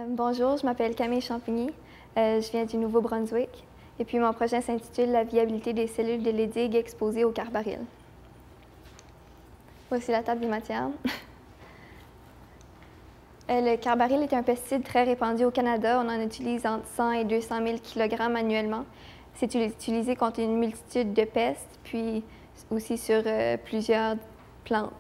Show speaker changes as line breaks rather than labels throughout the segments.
Bonjour, je m'appelle Camille Champigny, je viens du Nouveau-Brunswick et puis mon projet s'intitule « La viabilité des cellules de Leydig exposées au carbaryl ». Voici la table des matières. Le carbaryl est un pesticide très répandu au Canada. On en utilise entre 100 et 200 000 kg annuellement. C'est utilisé contre une multitude de pestes, puis aussi sur plusieurs plantes.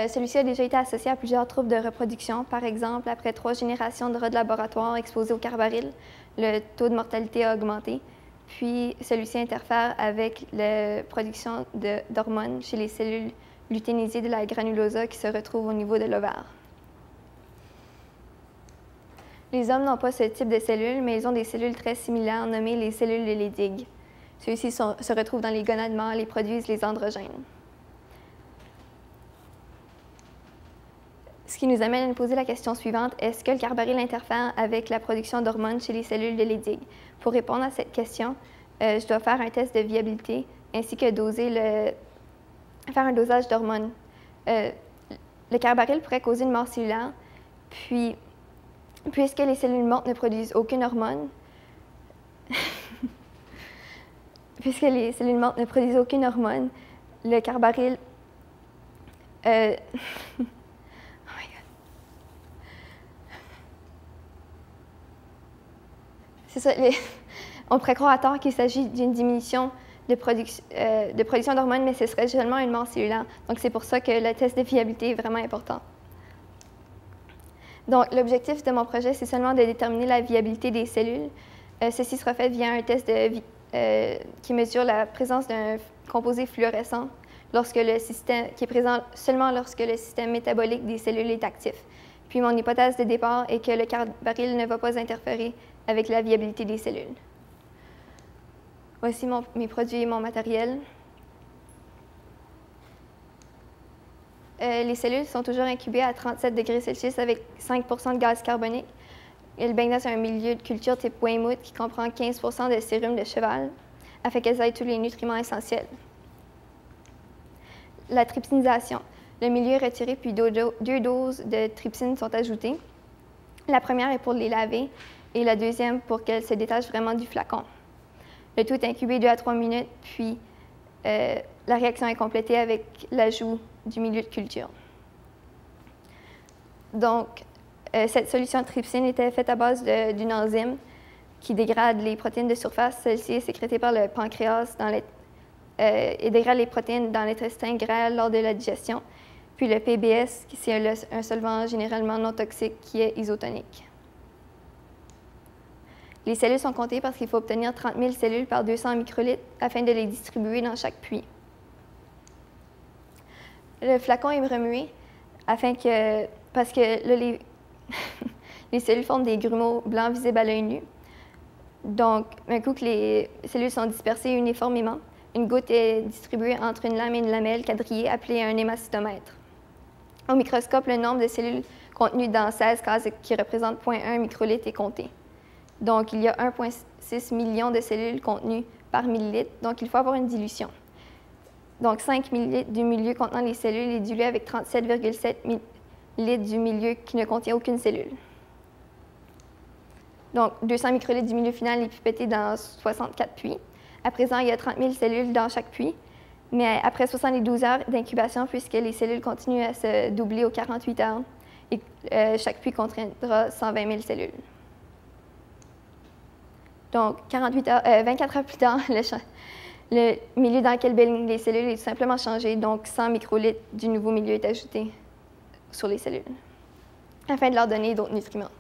Celui-ci a déjà été associé à plusieurs troubles de reproduction. Par exemple, après 3 générations de rats de laboratoire exposés au carbaryl, le taux de mortalité a augmenté. Puis, celui-ci interfère avec la production d'hormones chez les cellules lutéinisées de la granulosa qui se retrouvent au niveau de l'ovaire. Les hommes n'ont pas ce type de cellules, mais ils ont des cellules très similaires nommées les cellules de Leydig. Ceux-ci se retrouvent dans les gonades mâles et produisent les androgènes. Ce qui nous amène à nous poser la question suivante, est-ce que le carbaryl interfère avec la production d'hormones chez les cellules de Leydig? Pour répondre à cette question, je dois faire un test de viabilité ainsi que faire un dosage d'hormones. Le carbaryl pourrait causer une mort cellulaire, puis, puisque les cellules mortes ne produisent aucune hormone, le carbaryl c'est ça, on pourrait croire à tort qu'il s'agit d'une diminution de production d'hormones, mais ce serait seulement une mort cellulaire. Donc, c'est pour ça que le test de viabilité est vraiment important. Donc, l'objectif de mon projet, c'est seulement de déterminer la viabilité des cellules. Ceci sera fait via un test qui mesure la présence d'un composé fluorescent qui est présent seulement lorsque le système métabolique des cellules est actif. Puis, mon hypothèse de départ est que le carbaryl ne va pas interférer avec la viabilité des cellules. Voici mes produits et mon matériel. Les cellules sont toujours incubées à 37 degrés Celsius avec 5 de gaz carbonique. Elles baignent dans un milieu de culture type Weymouth qui comprend 15 de sérum de cheval afin qu'elles aient tous les nutriments essentiels. La trypsinisation. Le milieu est retiré puis 2 doses de trypsine sont ajoutées. La première est pour les laver et la deuxième pour qu'elles se détachent vraiment du flacon. Le tout est incubé 2 à 3 minutes, puis la réaction est complétée avec l'ajout du milieu de culture. Donc, cette solution de trypsine était faite à base d'une enzyme qui dégrade les protéines de surface. Celle-ci est sécrétée par le pancréas et dégrade les protéines dans l'intestin grêle lors de la digestion. Puis le PBS, c'est un solvant généralement non toxique qui est isotonique. Les cellules sont comptées parce qu'il faut obtenir 30 000 cellules par 200 microlitres afin de les distribuer dans chaque puits. Le flacon est remué parce que là, les cellules forment des grumeaux blancs visibles à l'œil nu. Donc, un coup que les cellules sont dispersées uniformément, une goutte est distribuée entre une lame et une lamelle quadrillée appelée un hémacytomètre. Au microscope, le nombre de cellules contenues dans 16 cases qui représentent 0,1 microlitre est compté. Donc, il y a 1,6 million de cellules contenues par millilitre, donc il faut avoir une dilution. Donc, 5 millilitres du milieu contenant les cellules est dilué avec 37,7 millilitres du milieu qui ne contient aucune cellule. Donc, 200 microlitres du milieu final est pipetté dans 64 puits. À présent, il y a 30 000 cellules dans chaque puits, mais après 72 heures d'incubation, puisque les cellules continuent à se doubler aux 48 heures, et chaque puits contiendra 120 000 cellules. Donc, 24 heures plus tard, le milieu dans lequel baignent les cellules est tout simplement changé, donc 100 microlitres du nouveau milieu est ajouté sur les cellules, afin de leur donner d'autres nutriments.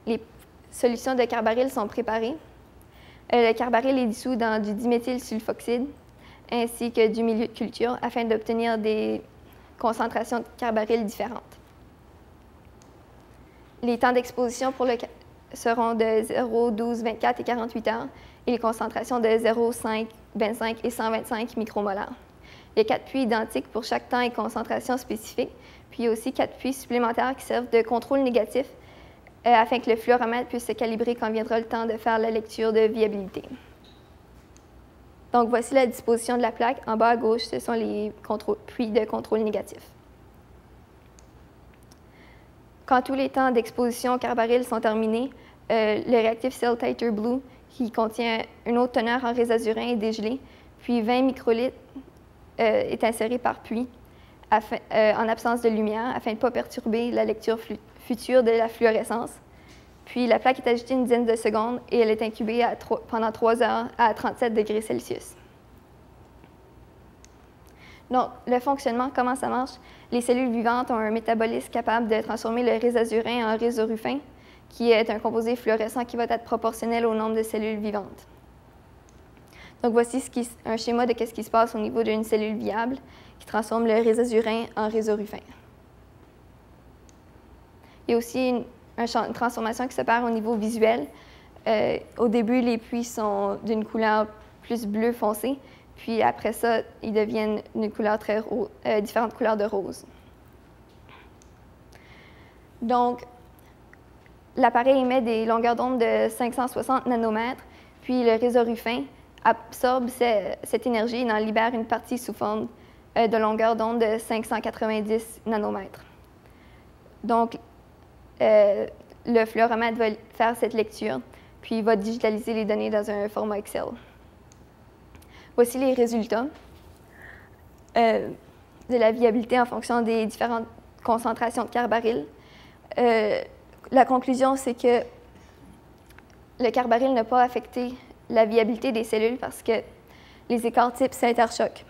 Les solutions de carbaryl sont préparées. Le carbaryl est dissous dans du diméthylsulfoxyde ainsi que du milieu de culture afin d'obtenir des concentrations de carbaryl différentes. Les temps d'exposition seront de 0, 12, 24 et 48 heures et les concentrations de 0, 5, 25 et 125 micromolaires. Il y a 4 puits identiques pour chaque temps et concentration spécifique, puis il y a aussi 4 puits supplémentaires qui servent de contrôle négatif afin que le fluoromètre puisse se calibrer quand viendra le temps de faire la lecture de viabilité. Donc, voici la disposition de la plaque. En bas à gauche, ce sont les puits de contrôle négatif. Quand tous les temps d'exposition au carbaryl sont terminés, le réactif Cell Titer Blue, qui contient une haute teneur en résazurin, est dégelé, puis 20 microlitres est inséré par puits en absence de lumière afin de ne pas perturber la lecture future de la fluorescence. Puis la plaque est agitée une dizaine de secondes et elle est incubée pendant 3 heures à 37 degrés Celsius. Donc, le fonctionnement, comment ça marche? Les cellules vivantes ont un métabolisme capable de transformer le résazurin en résorufin, qui est un composé fluorescent qui va être proportionnel au nombre de cellules vivantes. Donc, voici un schéma de ce qui se passe au niveau d'une cellule viable qui transforme le résazurin en résorufin. Il y a aussi une transformation qui s'opère au niveau visuel. Au début, les puits sont d'une couleur plus bleu foncé, puis après ça, ils deviennent une couleur différentes couleurs de rose. Donc, l'appareil émet des longueurs d'onde de 560 nanomètres, puis le résorufin absorbe cette énergie et en libère une partie sous forme de longueur d'onde de 590 nanomètres. Donc, le fluoromètre va faire cette lecture, puis il va digitaliser les données dans un format Excel. Voici les résultats de la viabilité en fonction des différentes concentrations de carbaryl. La conclusion, c'est que le carbaryl n'a pas affecté la viabilité des cellules parce que les écarts types s'interchoquent.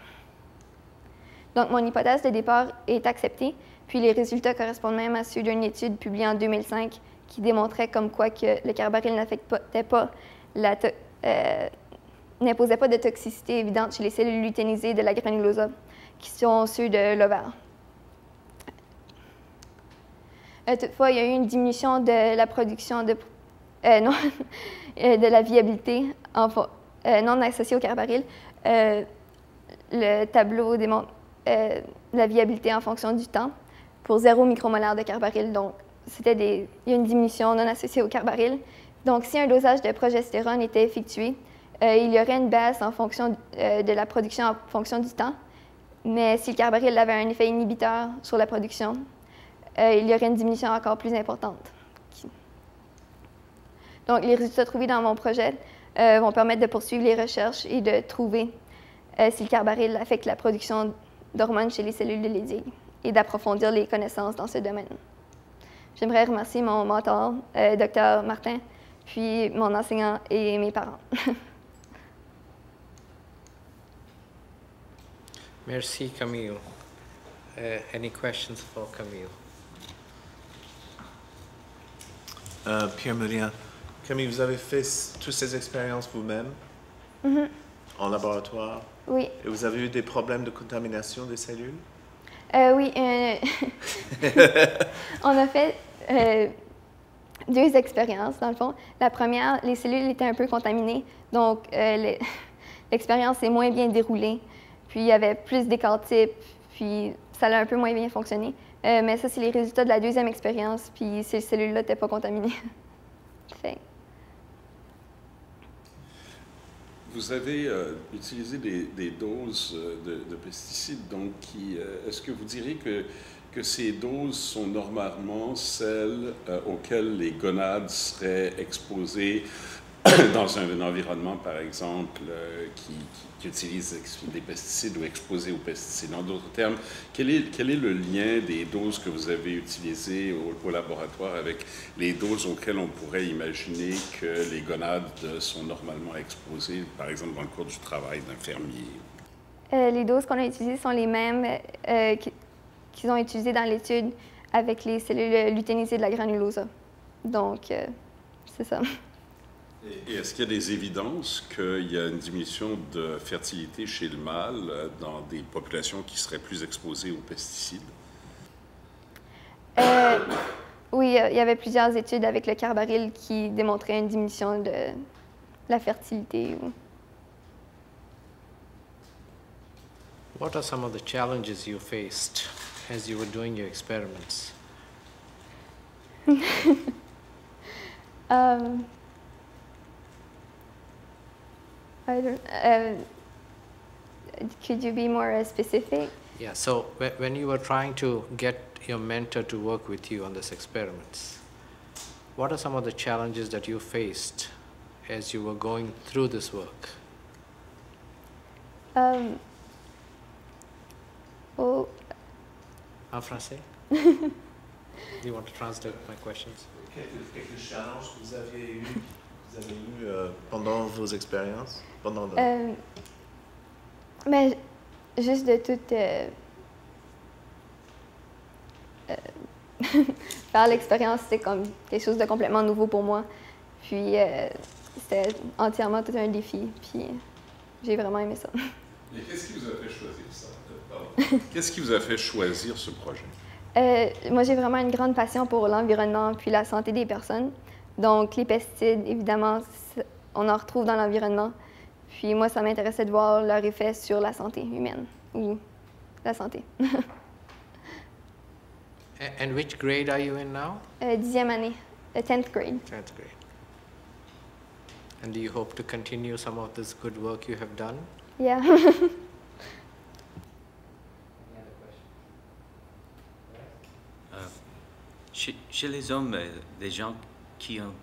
Donc, mon hypothèse de départ est acceptée, puis les résultats correspondent même à ceux d'une étude publiée en 2005 qui démontrait comme quoi que le carbaryl n'imposait pas de toxicité évidente chez les cellules lutéinisées de la granulosa, qui sont ceux de l'ovaire. Toutefois, il y a eu une diminution de la production de la viabilité non associée au carbaryl. Le tableau démontre la viabilité en fonction du temps pour 0 micromolaire de carbaryl. Donc, il y a une diminution non associée au carbaryl. Donc, si un dosage de progestérone était effectué, il y aurait une baisse en fonction de la production en fonction du temps. Mais si le carbaryl avait un effet inhibiteur sur la production, il y aurait une diminution encore plus importante. Donc, les résultats trouvés dans mon projet vont permettre de poursuivre les recherches et de trouver si le carbaryl affecte la production d'hormones chez les cellules de Leydig et d'approfondir les connaissances dans ce domaine. J'aimerais remercier mon mentor, Dr Martin, puis mon enseignant et mes parents.
Merci, Camille. Any questions for Camille?
Pierre Moulin. Camille, vous avez fait toutes ces expériences vous-même en laboratoire?
Oui.
Et vous avez eu des problèmes de contamination des cellules?
Oui. On a fait 2 expériences, dans le fond. La première, les cellules étaient un peu contaminées, donc l'expérience s'est moins bien déroulée. Puis il y avait plus d'écarts types, puis ça a un peu moins bien fonctionné. Mais ça, c'est les résultats de la 2e expérience, puis ces cellules-là n'étaient pas contaminées.
Vous avez utilisé des doses de pesticides, donc est-ce que vous diriez que ces doses sont normalement celles auxquelles les gonades seraient exposées dans un environnement, par exemple, qui utilise des pesticides ou exposé aux pesticides? En d'autres termes, quel est le lien des doses que vous avez utilisées au laboratoire avec les doses auxquelles on pourrait imaginer que les gonades sont normalement exposées, par exemple, dans le cours du travail d'un fermier?
Les doses qu'on a utilisées sont les mêmes qu'ils ont utilisées dans l'étude avec les cellules lutéinisées de la granulosa. Donc, c'est ça.
Et est-ce qu'il y a des évidences qu'il y a une diminution de fertilité chez le mâle dans des populations qui seraient plus exposées aux pesticides?
Oui, il y avait plusieurs études avec le carbaryl qui démontraient une diminution de la fertilité.
What are some of the challenges you faced as you were doing your experiments?
I don't, could you be more specific?
Yeah, so when you were trying to get your mentor to work with you on these experiments, what are some of the challenges that you faced as you were going through this work?
Oh,
En français? Do you want to translate my questions?
Quelques challenges que vous avez eu pendant vos expériences?
mais juste de tout faire l'expérience, c'était comme quelque chose de complètement nouveau pour moi. Puis c'était entièrement tout un défi. Puis j'ai vraiment aimé ça.
Et qu'est-ce qui vous a fait choisir ça? Qu'est-ce qui vous a fait choisir ce projet?
Moi, j'ai vraiment une grande passion pour l'environnement puis la santé des personnes. Donc, les pesticides, évidemment, on en retrouve dans l'environnement. Puis moi, ça m'intéressait de voir leur effet sur la santé humaine ou la santé.
And which grade are you in now?
10e année, 10th grade.
10th grade. And do you hope to continue some of this good work you have done?
Yeah.
Chez les hommes, des gens qui ont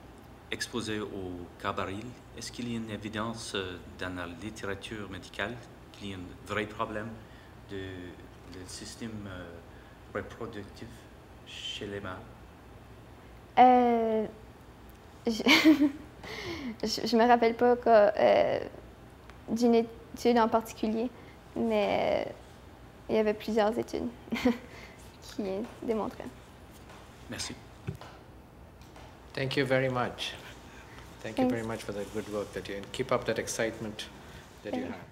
exposé au carbaryl, est-ce qu'il y a une évidence dans la littérature médicale qu'il y a un vrai problème de système reproductif chez les mâles?
Je me rappelle pas d'une étude en particulier, mais il y avait plusieurs études qui démontraient.
Merci.
Thank you very much. Thank you very much for the good work that you and keep up that excitement that you have.